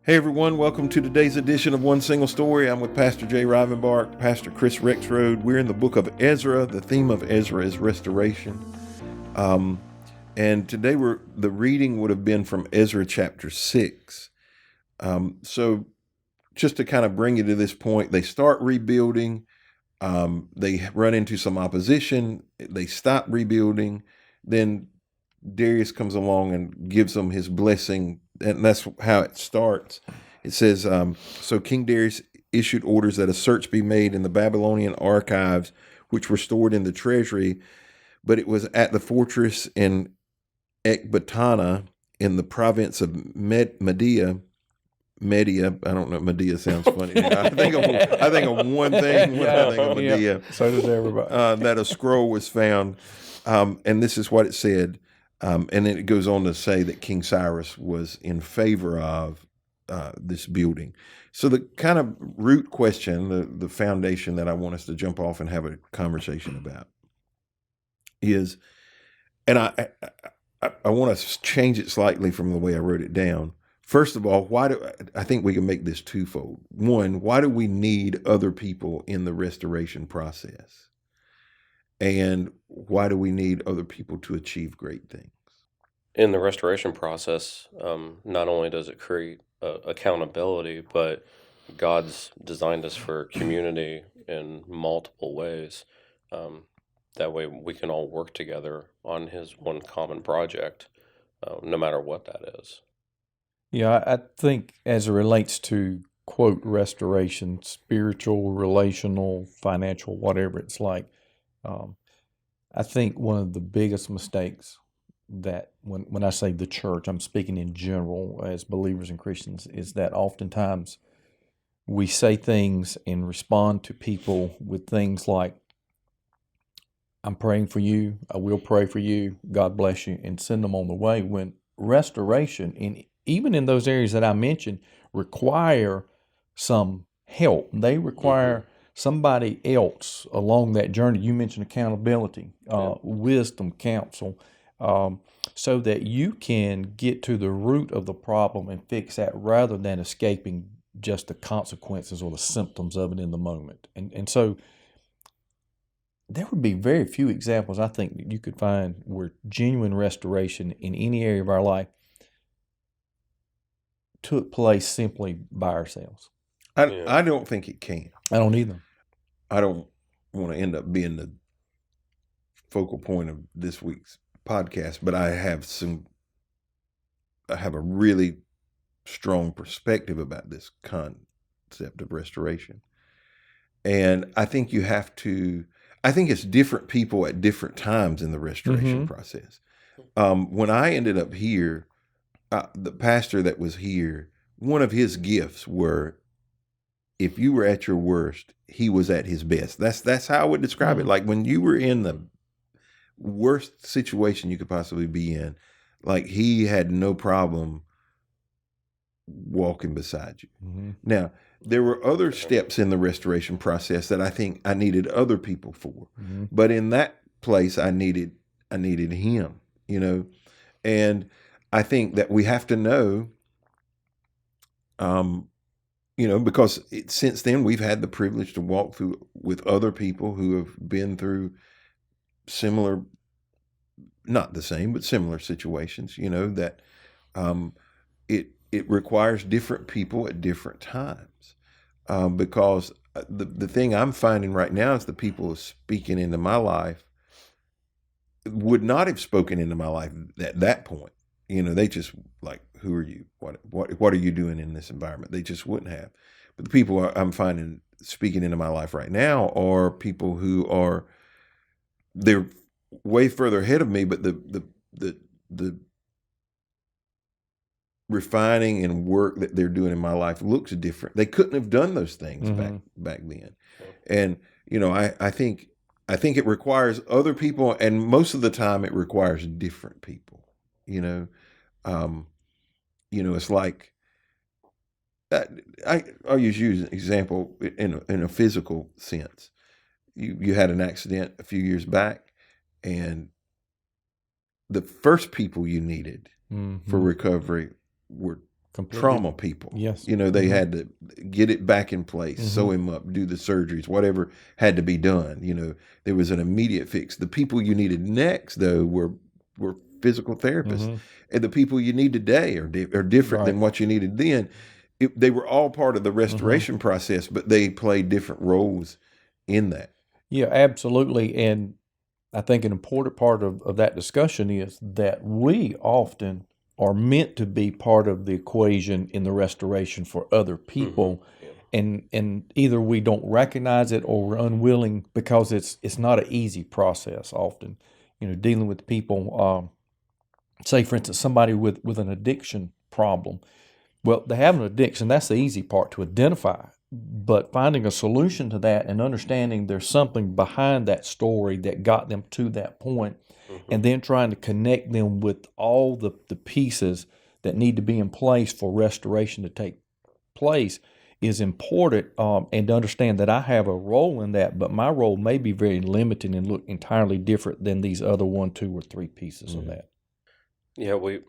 Hey everyone, welcome to today's edition of One Single Story. I'm with Pastor Jay Rivenbark, Pastor Chris Rexroad. We're in the book of Ezra. The theme of Ezra is restoration. And today the reading would have been from Ezra chapter 6. So just to kind of bring you to this point, they start rebuilding. They run into some opposition. They stop rebuilding. Then Darius comes along and gives them his blessing, and that's how it starts. It says, so King Darius issued orders that a search be made in the Babylonian archives, which were stored in the treasury, but it was at the fortress in Ecbatana in the province of Media. I don't know. Media sounds funny. I think of one thing when I think of Media. Yeah, so does everybody. That a scroll was found, and this is what it said. And then it goes on to say that King Cyrus was in favor of this building. So the kind of root question, the foundation that I want us to jump off and have a conversation about is, and I want to change it slightly from the way I wrote it down. First of all, I think we can make this twofold. One, why do we need other people in the restoration process? And why do we need other people to achieve great things? In the restoration process, not only does it create accountability, but God's designed us for community in multiple ways. That way we can all work together on His one common project, no matter what that is. Yeah, I think as it relates to, quote, restoration, spiritual, relational, financial, whatever it's like, I think one of the biggest mistakes that when I say the church, I'm speaking in general as believers and Christians, is that oftentimes we say things and respond to people with things like, I'm praying for you, I will pray for you, God bless you, and send them on the way, when restoration, even in those areas that I mentioned, require some help. They require somebody else along that journey. You mentioned accountability, wisdom, counsel, so that you can get to the root of the problem and fix that rather than escaping just the consequences or the symptoms of it in the moment. And so there would be very few examples, I think, that you could find where genuine restoration in any area of our life took place simply by ourselves. I don't think it can. I don't either. I don't want to end up being the focal point of this week's podcast, but I have a really strong perspective about this concept of restoration. And I think I think it's different people at different times in the restoration process. When I ended up here, the pastor that was here, one of his gifts were, if you were at your worst, he was at his best. That's how I would describe it. Like when you were in the worst situation you could possibly be in, like he had no problem walking beside you. Now, there were other steps in the restoration process that I think I needed other people for. But in that place, I needed him, and I think that we have to know, because since then we've had the privilege to walk through with other people who have been through similar, not the same, but similar situations, that it requires different people at different times. Because the thing I'm finding right now is the people speaking into my life would not have spoken into my life at that point. They just like, who are you? What are you doing in this environment? They just wouldn't have. But the people I'm finding speaking into my life right now are people who they're way further ahead of me, but the refining and work that they're doing in my life looks different. They couldn't have done those things back then. And I think it requires other people, and most of the time it requires different people. It's like I'll use you as an example in a physical sense. You had an accident a few years back, and the first people you needed for recovery were Completely. trauma people. Yes. They Mhm. had to get it back in place, sew him up, do the surgeries, whatever had to be done. There was an immediate fix. The people you needed next, though, were physical therapists, Mhm. and the people you need today are different than Right. what you needed then. They were all part of the Mhm. restoration process, but they played different roles in that. Yeah, absolutely. And I think an important part of that discussion is that we often are meant to be part of the equation in the restoration for other people. Yeah. And either we don't recognize it or we're unwilling because it's not an easy process often. Dealing with people, say for instance, somebody with an addiction problem. Well, they have an addiction. That's the easy part to identify. But finding a solution to that and understanding there's something behind that story that got them to that point, and then trying to connect them with all the pieces that need to be in place for restoration to take place is important. And to understand that I have a role in that, but my role may be very limited and look entirely different than these other 1, 2, or 3 pieces of that. Yeah, we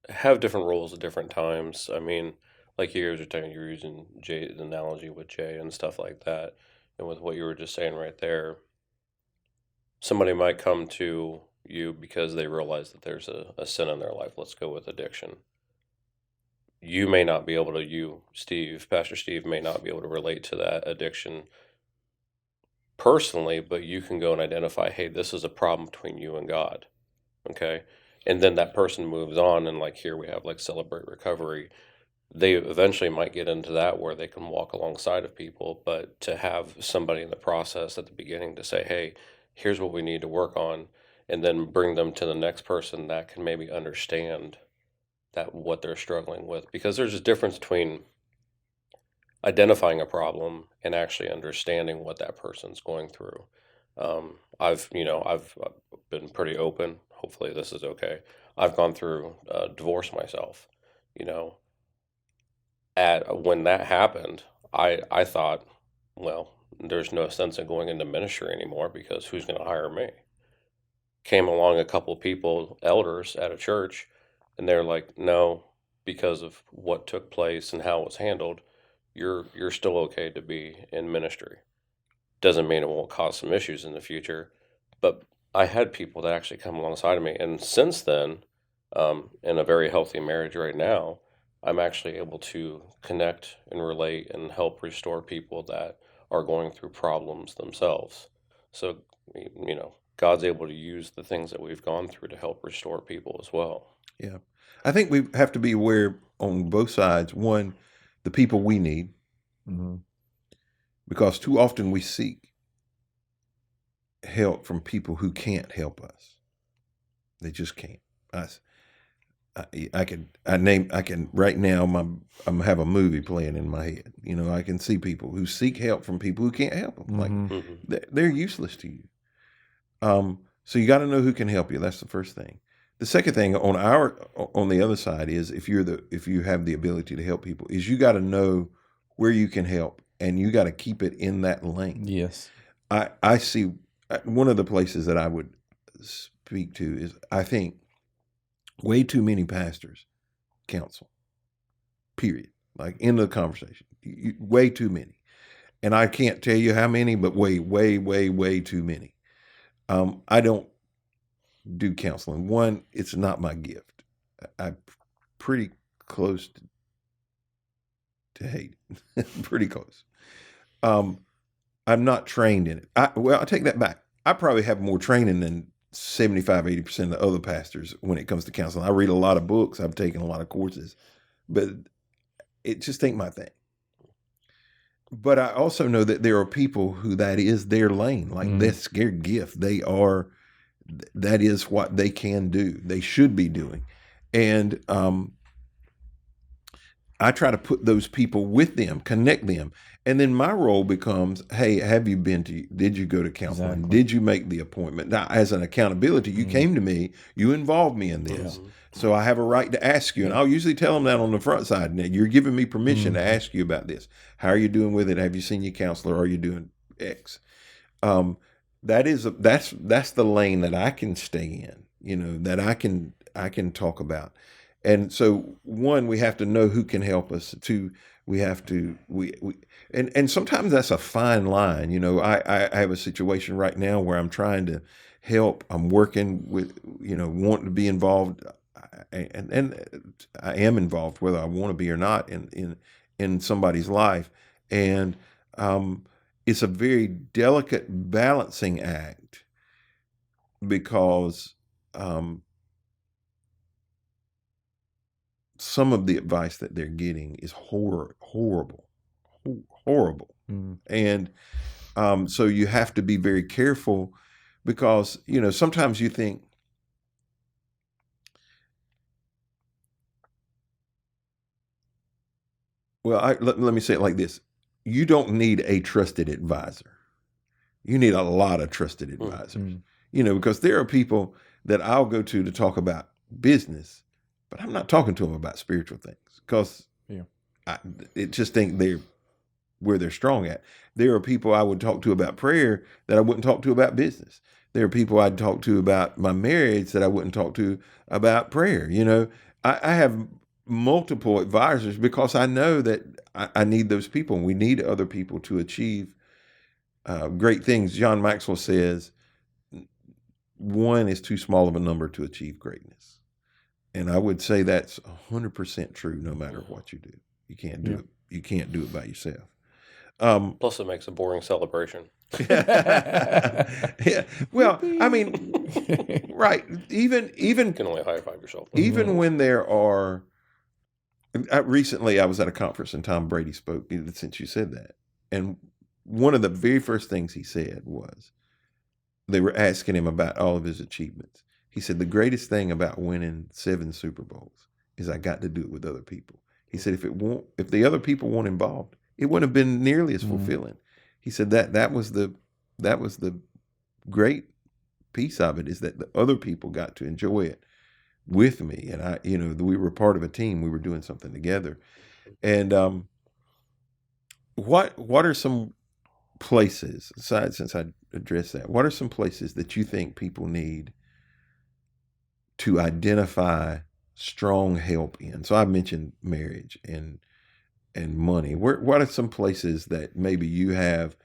have different roles at different times. I mean, like you guys are talking, you're using Jay's analogy with Jay and stuff like that, and with what you were just saying right there, somebody might come to you because they realize that there's a sin in their life. Let's go with addiction. You may not be able to, Pastor Steve, may not be able to relate to that addiction personally, but you can go and identify, hey, this is a problem between you and God. Okay. And then that person moves on, and like here we have like Celebrate Recovery. They eventually might get into that where they can walk alongside of people, but to have somebody in the process at the beginning to say, hey, here's what we need to work on, and then bring them to the next person that can maybe understand that what they're struggling with, because there's a difference between identifying a problem and actually understanding what that person's going through. I've been pretty open. Hopefully this is okay. I've gone through divorce myself. You know, at when that happened, I thought, well, there's no sense in going into ministry anymore because who's going to hire me? Came along a couple people, elders at a church, and they're like, no, because of what took place and how it was handled, you're still okay to be in ministry. Doesn't mean it won't cause some issues in the future, but I had people that actually come alongside of me, and since then, in a very healthy marriage right now, I'm actually able to connect and relate and help restore people that are going through problems themselves. So, God's able to use the things that we've gone through to help restore people as well. Yeah. I think we have to be aware on both sides. One, the people we need, Mhm. because too often we seek help from people who can't help us. They just can't. I can right now. I'm have a movie playing in my head. I can see people who seek help from people who can't help them. Like Mhm. Mm-hmm. they're useless to you. So you got to know who can help you. That's the first thing. The second thing on the other side is if you have the ability to help people, is you got to know where you can help, and you got to keep it in that lane. Yes. I see one of the places that I would speak to is I think way too many pastors counsel. Period. Like end of the conversation. Way too many, and I can't tell you how many, but way, way, way, way too many. I don't do counseling. One, it's not my gift. I'm pretty close to hate it. Pretty close. I'm not trained in it. I take that back. I probably have more training than 75, 80% of the other pastors when it comes to counseling. I read a lot of books. I've taken a lot of courses, but it just ain't my thing. But I also know that there are people who that is their lane. Like that's their gift. That is what they can do. They should be doing. And I try to put those people with them, connect them. And then my role becomes, hey, did you go to counseling? Exactly. Did you make the appointment? Now, as an accountability, you came to me, you involved me in this. Mm-hmm. So I have a right to ask you. And I'll usually tell them that on the front side. Now, you're giving me permission to ask you about this. How are you doing with it? Have you seen your counselor? Are you doing X? That's the lane that I can stay in, that I can talk about. And so, one, we have to know who can help us. Two, we have to and sometimes that's a fine line. I have a situation right now where I'm trying to help. I'm working with, wanting to be involved, and I am involved whether I want to be or not in somebody's life, and it's a very delicate balancing act because some of the advice that they're getting is horrible. And so you have to be very careful because, sometimes you think, well, let me say it like this. You don't need a trusted advisor. You need a lot of trusted advisors, because there are people that I'll go to talk about business, but I'm not talking to them about spiritual things because I just think they're where they're strong at. There are people I would talk to about prayer that I wouldn't talk to about business. There are people I'd talk to about my marriage that I wouldn't talk to about prayer. I have multiple advisors because I know that I need those people, and we need other people to achieve great things. John Maxwell says, one is too small of a number to achieve greatness. And I would say that's 100% true no matter what you do. You can't do it. You can't do it by yourself. Plus, it makes a boring celebration. Yeah. Well, I mean, right. Even You can only high five yourself. Even when there are. Recently, I was at a conference and Tom Brady spoke. Since you said that, and one of the very first things he said was, they were asking him about all of his achievements. He said, the greatest thing about winning 7 Super Bowls is I got to do it with other people. He said, if the other people weren't involved, it wouldn't have been nearly as fulfilling. He said that was the great piece of it, is that the other people got to enjoy it with me. And we were part of a team. We were doing something together. And what are some places, aside, since I addressed that, what are some places that you think people need to identify strong help in? So I mentioned marriage and money. What are some places that maybe you have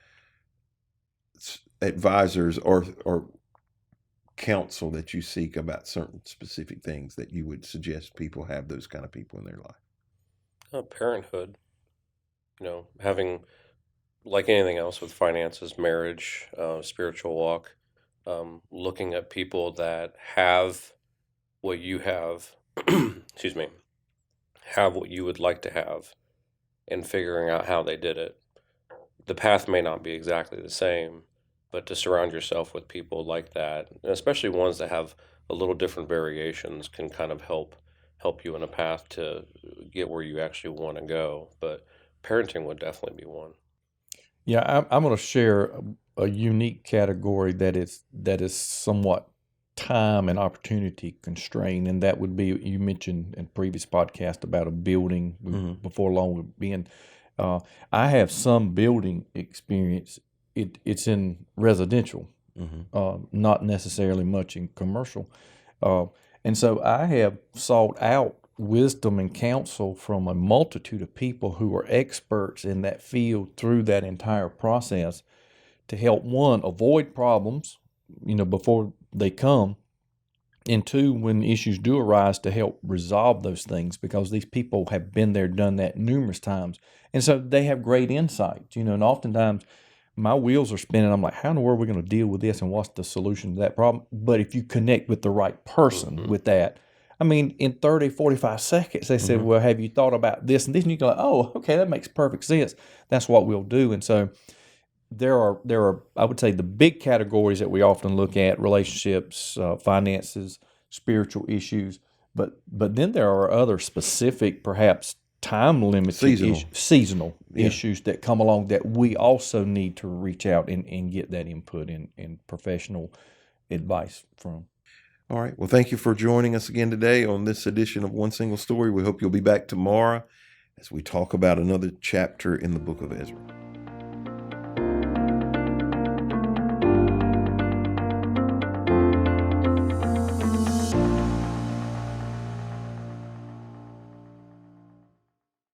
advisors or counsel that you seek about certain specific things that you would suggest people have those kind of people in their life? Parenthood, having, like anything else with finances, marriage, spiritual walk, looking at people that have what you have, excuse me, have what you would like to have, and figuring out how they did it. The path may not be exactly the same, but to surround yourself with people like that, and especially ones that have a little different variations, can kind of help you in a path to get where you actually want to go. But parenting would definitely be one. Yeah, I'm going to share a unique category that is somewhat time and opportunity constrained, and that would be, you mentioned in previous podcast about a building before long would be in. I have some building experience. It's in residential, not necessarily much in commercial, and so I have sought out wisdom and counsel from a multitude of people who are experts in that field through that entire process to help, one, avoid problems, before they come, and two, when issues do arise, to help resolve those things, because these people have been there, done that numerous times. And so they have great insight, and oftentimes my wheels are spinning. I'm like, how in the world are we going to deal with this, and what's the solution to that problem? But if you connect with the right person with that, I mean, in 30, 45 seconds, they said, well, have you thought about this and this? And you go, like, oh, okay, that makes perfect sense. That's what we'll do. And so there are, I would say, the big categories that we often look at: relationships, finances, spiritual issues. But then there are other specific, perhaps time limited, seasonal issues that come along that we also need to reach out and get that input and professional advice from. All right. Well, thank you for joining us again today on this edition of One Single Story. We hope you'll be back tomorrow as we talk about another chapter in the book of Ezra.